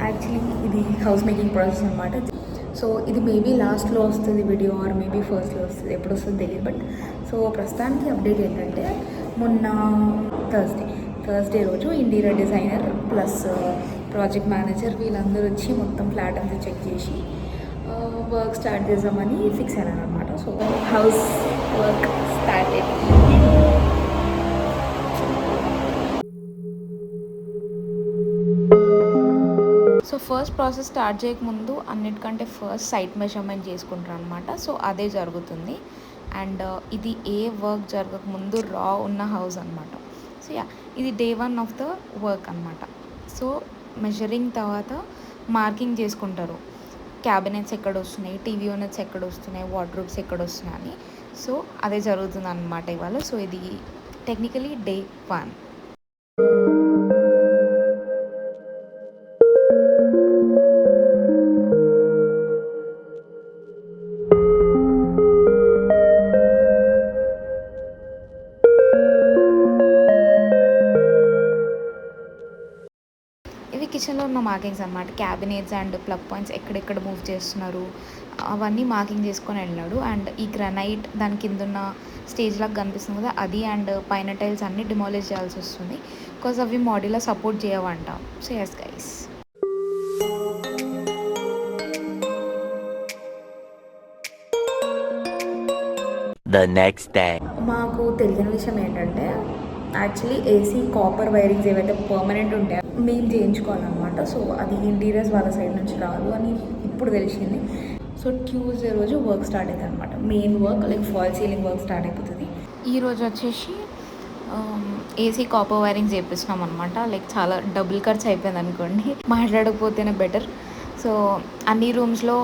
Actually ఇది house making process అనమాట. So ఇది మేబీ లాస్ట్లో వస్తుంది వీడియో, ఆర్ మేబీ ఫస్ట్లో వస్తుంది, ఎప్పుడు వస్తుంది తెలియదు. బట్ సో ప్రస్తుతానికి అప్డేట్ ఏంటంటే, మొన్న థర్స్డే రోజు interior designer plus project manager వీళ్ళందరూ వచ్చి మొత్తం ఫ్లాట్ అంతా చెక్ చేసి వర్క్ స్టార్ట్ చేద్దామని ఫిక్స్ అయ్యాను అనమాట. సో హౌస్ వర్క్ స్టార్ట్ అయిపోయింది. సో ఫస్ట్ ప్రాసెస్ స్టార్ట్ చేయకముందు అన్నిటికంటే ఫస్ట్ సైట్ మెజర్మెంట్ చేసుకుంటారు అనమాట. సో అదే జరుగుతుంది. అండ్ ఇది ఏ వర్క్ జరగకముందు రా ఉన్న హౌస్ అనమాట. సో యా, ఇది డే 1 ఆఫ్ ద వర్క్ అనమాట. సో మెజరింగ్ తర్వాత మార్కింగ్ చేసుకుంటారు, క్యాబినెట్స్ ఎక్కడ వస్తున్నాయి, టీవీ యూనిట్స్ ఎక్కడ వస్తున్నాయి, వార్డ్రోబ్స్ ఎక్కడ వస్తున్నాయి అని. సో అదే జరుగుతుంది అనమాట ఇవాళ. సో ఇది టెక్నికలీ డే 1. కిచెన్లో ఉన్న మార్కింగ్స్ అనమాట. క్యాబినెట్స్ అండ్ ప్లగ్ పాయింట్స్ ఎక్కడెక్కడ మూవ్ చేస్తున్నారు అవన్నీ మార్కింగ్ చేసుకొని వెళ్ళాడు. అండ్ ఈ గ్రనైట్ దాని కింద ఉన్న స్టేజ్ లాగా కనిపిస్తుంది కదా, అది అండ్ పైన టైల్స్ అన్నీ డిమాలిష్ చేయాల్సి వస్తుంది, బికాజ్ అవి మాడ్యులా సపోర్ట్ చేయవంట. So yes guys, the next day. మాకు తెలియని విషయం ఏంటంటే, యాక్చువల్లీ ఏసీ కాపర్ వైరింగ్స్ ఏవైతే పర్మనెంట్ ఉంటాయో మేము చేయించుకోవాలన్నమాట. సో అది ఇంటీరియర్స్ వాళ్ళ సైడ్ నుంచి రాదు అని ఇప్పుడు తెలిసింది. సో ట్యూస్డే రోజు వర్క్ స్టార్ట్ అవుతుంది అనమాట. Main work like fall ceiling work start అయిపోతుంది. ఈరోజు వచ్చేసి ఏసీ కాపర్ వైరింగ్స్ చేపిస్తున్నాం అనమాట. లైక్ చాలా డబుల్ ఖర్చు అయిపోయింది అనుకోండి, మాట్లాడకపోతేనే బెటర్. సో అన్ని రూమ్స్లో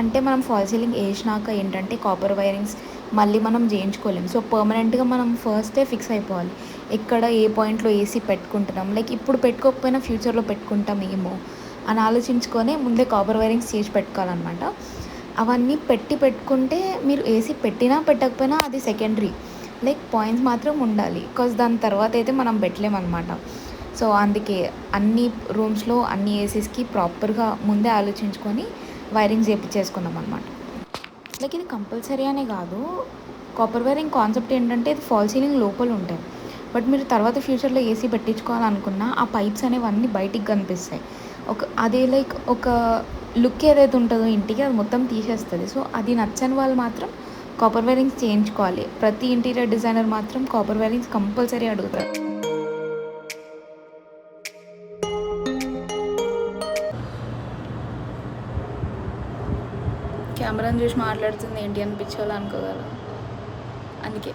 అంటే మనం ఫాల్ సీలింగ్ వేసినాక ఏంటంటే కాపర్ వైరింగ్స్ మళ్ళీ మనం చేయించుకోలేము. సో పర్మనెంట్గా మనం ఫస్టే ఫిక్స్ అయిపోవాలి ఎక్కడ ఏ పాయింట్లో ఏసీ పెట్టుకుంటున్నాం. లైక్ ఇప్పుడు పెట్టుకోకపోయినా ఫ్యూచర్లో పెట్టుకుంటాం ఏమో అని ఆలోచించుకొని ముందే కాపర్ వైరింగ్స్ చేసి పెట్టుకోవాలన్నమాట. అవన్నీ పెట్టుకుంటే మీరు ఏసీ పెట్టినా పెట్టకపోయినా అది సెకండరీ, లైక్ పాయింట్స్ మాత్రం ఉండాలి. బికాజ్ దాని తర్వాత అయితే మనం పెట్టలేమన్నమాట. సో అందుకే అన్ని రూమ్స్లో అన్ని ఏసీస్కి ప్రాపర్గా ముందే ఆలోచించుకొని వైరింగ్స్ చేయించేసుకున్నాం అనమాట. లైక్ ఇది కంపల్సరీ అనే కాదు, కాపర్ వైరింగ్ కాన్సెప్ట్ ఏంటంటే ఇది ఫాల్ సీలింగ్ లోపల ఉంటాయి. బట్ మీరు తర్వాత ఫ్యూచర్లో ఏసీ పెట్టించుకోవాలనుకున్నా ఆ పైప్స్ అనేవి అన్నీ బయటికి కనిపిస్తాయి. అదే లైక్ ఒక లుక్ ఏదైతే ఉంటుందో ఇంటికి అది మొత్తం తీసేస్తుంది. సో అది నచ్చని వాళ్ళు మాత్రం కాపర్ వైరింగ్స్ చేయించుకోవాలి. ప్రతి ఇంటీరియర్ డిజైనర్ మాత్రం కాపర్ వైరింగ్స్ కంపల్సరీ అడుగుతారు. కెమెరాని చూసి మాట్లాడుతుంది ఏంటి అనిపించాలి అనుకోగలరు, అందుకే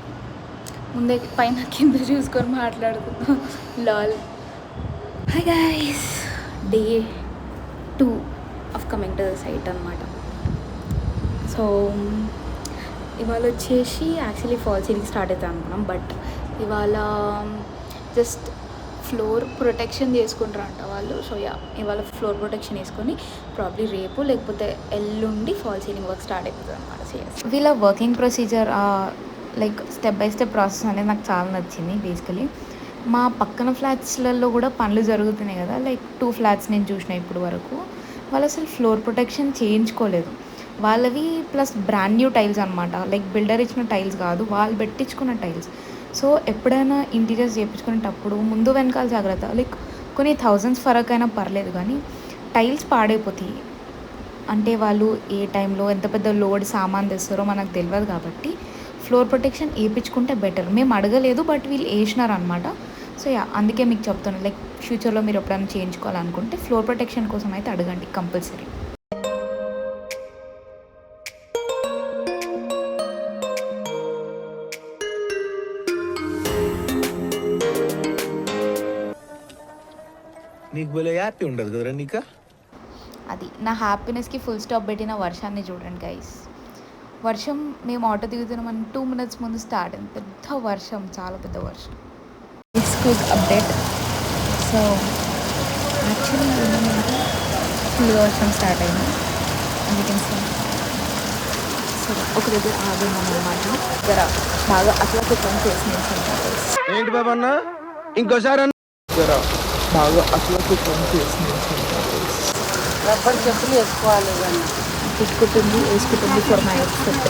ముందే పైన కింద చూసుకొని మాట్లాడుకుందాం. Lol. Hi guys, day 2 of coming to the site అనమాట. సో ఇవాళ వచ్చేసి యాక్చువల్లీ ఫాల్ సీలింగ్ స్టార్ట్ అవుతుంది అనుకున్నాం. బట్ ఇవాళ జస్ట్ ఫ్లోర్ ప్రొటెక్షన్ చేసుకుంటారంట వాళ్ళు. సో యా, ఇవాళ ఫ్లోర్ ప్రొటెక్షన్ వేసుకొని ప్రాబ్లీ రేపు లేకపోతే ఎల్లుండి ఫాల్ సీలింగ్ వర్క్ స్టార్ట్ అయిపోతుంది అనమాట. సో వీళ్ళ working procedure like step by step process అనేది నాకు చాలా నచ్చింది. బేసికలీ మా పక్కన ఫ్లాట్స్లలో కూడా పనులు జరుగుతున్నాయి కదా, లైక్ 2 ఫ్లాట్స్ నేను చూసిన ఇప్పుడు వరకు. వాళ్ళు అసలు ఫ్లోర్ ప్రొటెక్షన్ చేయించుకోలేదు. వాళ్ళవి ప్లస్ బ్రాండ్ న్యూ టైల్స్ అనమాట. లైక్ బిల్డర్ ఇచ్చిన టైల్స్ కాదు, వాళ్ళు పెట్టించుకున్న టైల్స్. సో ఎప్పుడైనా ఇంటీరియర్స్ చేయించుకునేటప్పుడు ముందు వెనకాల జాగ్రత్త. లైక్ కొన్ని థౌజండ్స్ ఫరక్ అయినా పర్లేదు, కానీ టైల్స్ పాడైపోతాయి. అంటే వాళ్ళు ఏ టైంలో ఎంత పెద్ద లోడ్ సామాన్ తెస్తారో మనకు తెలియదు. కాబట్టి ఫ్లోర్ ప్రొటెక్షన్ వేయించుకుంటే బెటర్. మేము అడగలేదు, బట్ వీళ్ళు వేసినారు అనమాట. సో యా, అందుకే మీకు చెప్తాను, లైక్ ఫ్యూచర్లో మీరు ఎప్పుడైనా చేయించుకోవాలనుకుంటే ఫ్లోర్ ప్రొటెక్షన్ కోసం అయితే అడగండి కంపల్సరీ. నీకు భలే హ్యాపీ ఉండదు కదరా నీకా? అది నా హ్యాపీనెస్కి ఫుల్ స్టాప్ పెట్టిన వర్షాన్ని చూడండి గైస్. వర్షం మేము ఆటో దిగుతున్నాం 2 minutes ముందు స్టార్ట్ అయింది. పెద్ద వర్షం, చాలా పెద్ద వర్షం. It's quick update. So actually ఏంటంటే ఫుల్ వర్షం స్టార్ట్ అయింది అందుకని. సో ఒక దగ్గర ఆగున్నాం అన్నమాట. దగ్గర బాగా అట్లా కుక్కని చేసి ఏంటి బాబా అన్న ఇంకోసారి బాగా అట్లా చేస్తుంది. రబ్బర్ చెప్పులు వేసుకోవాలి ఇవన్నీ. పెట్టుకుంటుంది వేసుకుంటుంది ఫర్ మై అవుట్ఫిట్.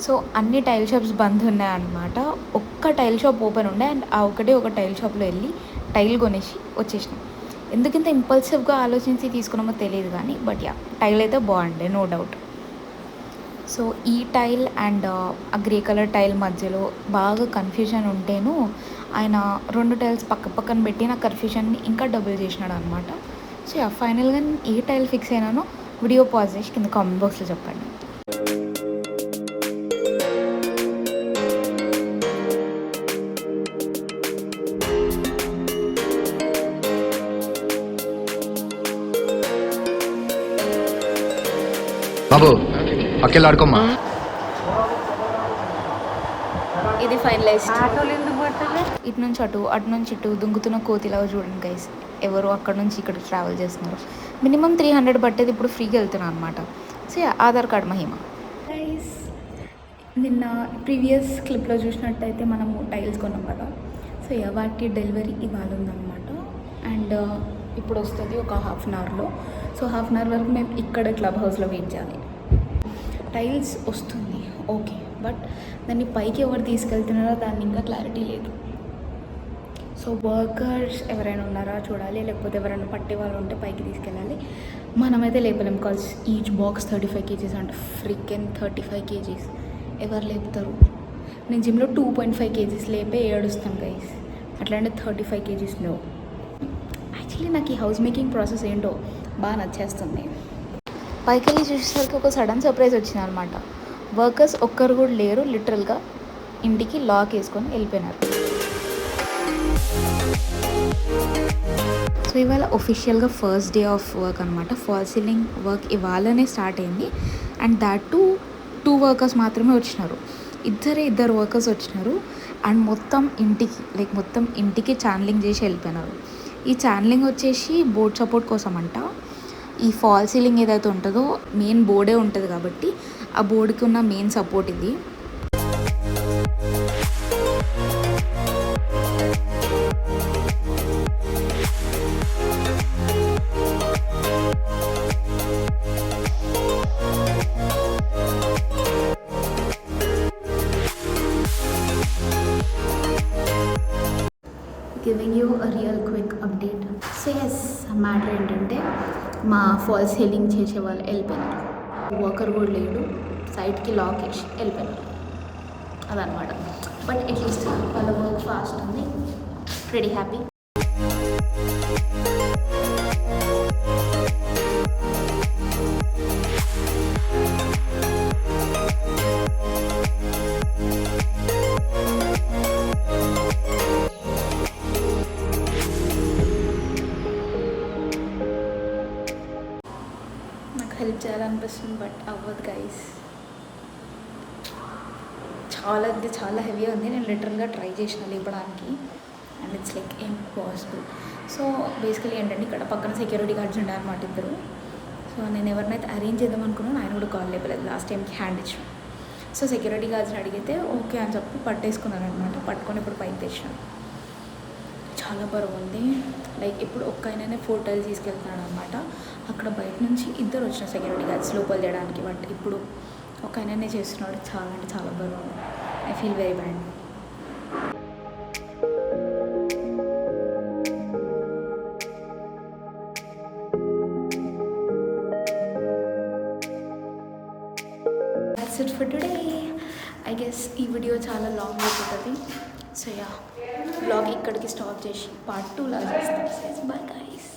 సో అన్ని టైల్ షాప్స్ బంద్ ఉన్నాయన్నమాట. ఒక్క టైల్ షాప్ ఓపెన్ ఉండే అండ్ ఆ ఒక టైల్ షాప్లో వెళ్ళి టైల్ కొనేసి వచ్చేసినాం. ఎందుకంత ఇంపల్సివ్గా ఆలోచించి తీసుకున్నామో తెలియదు కానీ బట్ యా టైల్ అయితే బాగుండే, నో డౌట్. సో ఈ టైల్ అండ్ ఆ గ్రే కలర్ టైల్ మధ్యలో బాగా కన్ఫ్యూజన్ ఉంటేను ఆయన 2 టైల్స్ పక్కన పెట్టి నా కన్ఫ్యూజన్ని ఇంకా డబుల్ చేసినాడు అనమాట. సో యా ఫైనల్గా ఏ టైల్ ఫిక్స్ అయినానో వీడియో పాజ్ చేసి కింద కామెంట్ బాక్స్లో చెప్పండి. బాబు పక్కెళ్ళాడుకోమ్మా. ఇది ఫైనలైజ్. ఆటోలు ఎందుకు పట్టలే? ఇటు నుంచి అటు దుంగుతున్న కోతిలాగా చూడండి గైస్. ఎవరు అక్కడ నుంచి ఇక్కడ ట్రావెల్ చేస్తున్నారు. మినిమం 300 పట్టేది ఇప్పుడు ఫ్రీగా వెళ్తున్నాను అనమాట. సో ఆధార్ కార్డ్ మహిమ. గైస్ నిన్న ప్రీవియస్ క్లిప్లో చూసినట్టయితే మనము టైల్స్ కొన్నాం కదా. సో వాటి డెలివరీ ఇవాళ ఉందన్నమాట. అండ్ ఇప్పుడు వస్తుంది ఒక హాఫ్ అన్ అవర్లో. సో హాఫ్ అన్ అవర్ వరకు మేము ఇక్కడ క్లబ్ హౌస్లో వెయిట్ చేయాలి. టైల్స్ వస్తుంది ఓకే, బట్ దాన్ని పైకి ఎవరు తీసుకెళ్తున్నారో దాన్ని ఇంకా క్లారిటీ లేదు. సో వర్కర్స్ ఎవరైనా ఉన్నారా చూడాలి, లేకపోతే ఎవరైనా పట్టే వాళ్ళు ఉంటే పైకి తీసుకెళ్ళాలి. మనమైతే లేపలేం కాజ్ ఈచ్ బాక్స్ 35 kgs అంటే ఫ్రీకెన్ 35 kgs ఎవరు లేపుతారు? నేను జిమ్లో 2.5 kgs లేపే ఏడుస్తాను గైస్, అట్లాంటి 35 kgs నో. యాక్చువల్లీ నాకు ఈ హౌస్ మేకింగ్ ప్రాసెస్ ఏంటో బాగా నచ్చేస్తుంది. పైకి వెళ్ళి చూసేసరికి ఒక సడన్ సర్ప్రైజ్ వచ్చింది అనమాట. వర్కర్స్ ఒక్కరు కూడా లేరు, లిటరల్గా ఇంటికి లాక్ వేసుకొని వెళ్ళిపోయినారు. సో ఇవాళ ఒఫిషియల్గా ఫస్ట్ డే ఆఫ్ వర్క్ అనమాట. ఫాల్ సీలింగ్ వర్క్ ఇవాళనే స్టార్ట్ అయింది. అండ్ దాట్ టూ వర్కర్స్ మాత్రమే వచ్చినారు. ఇద్దరు వర్కర్స్ వచ్చినారు అండ్ మొత్తం ఇంటికి ఛానలింగ్ చేసి వెళ్ళిపోయినారు. ఈ ఛానలింగ్ వచ్చేసి బోర్డ్ సపోర్ట్ కోసం అంట. ఈ ఫాల్ సీలింగ్ ఏదైతే ఉంటుందో మెయిన్ బోర్డే ఉంటుంది కాబట్టి ఆ బోర్డుకి ఉన్న మెయిన్ సపోర్ట్ ఇది. Giving you a real quick update. So as matter ఏంటంటే మా ఫాల్ సీలింగ్ చేసే వాళ్ళు వెళ్ళిపోయినారు. వర్కర్ కూడా లేడు, సైడ్కి లాక్ వేసి వెళ్ళిపోయినారు. అదనమాట. బట్ అట్లీస్ట్ వాళ్ళ వర్క్ ఫాస్ట్ ఉంది, వెరీ హ్యాపీ. హెల్ప్ చేయాలనిపిస్తుంది బట్ అవ్వదు గైస్. చాలా హెవీగా ఉంది. నేను లిటరల్గా ట్రై చేసిన లేపడానికి and it's like impossible. So basically ఏంటంటే ఇక్కడ పక్కన సెక్యూరిటీ గార్డ్స్ ఉండే అనమాట ఇద్దరు. సో నేను ఎవరినైతే అరేంజ్ చేద్దాం అనుకున్నాను ఆయన కూడా కాల్ లేపలేదు. లాస్ట్ టైంకి హ్యాండ్ ఇచ్చాను. సో సెక్యూరిటీ గార్డ్స్ని అడిగితే ఓకే అని చెప్పి పట్టేసుకున్నాను అనమాట. పట్టుకొని ఇప్పుడు పైకి తెచ్చాను. చాలా బరువు ఉంది. లైక్ ఇప్పుడు ఒక్క ఆయననే 4 టైల్స్ తీసుకెళ్తున్నాడు అనమాట. అక్కడ బయట నుంచి ఇద్దరు వచ్చిన సెక్యూరిటీ గార్డ్స్ లోపల చేయడానికి. బట్ ఇప్పుడు ఒక ఆయననే చేస్తున్నాడు. చాలా అంటే చాలా బరువు ఉంది. I feel very bad. That's it for today. I guess ఈ వీడియో చాలా లాంగ్ అయిపోతుంది. సో యా బ్లాగ్ ఇక్కడికి స్టాప్ చేసి పార్ట్ 2 లాగా చేస్తాను. Bye guys.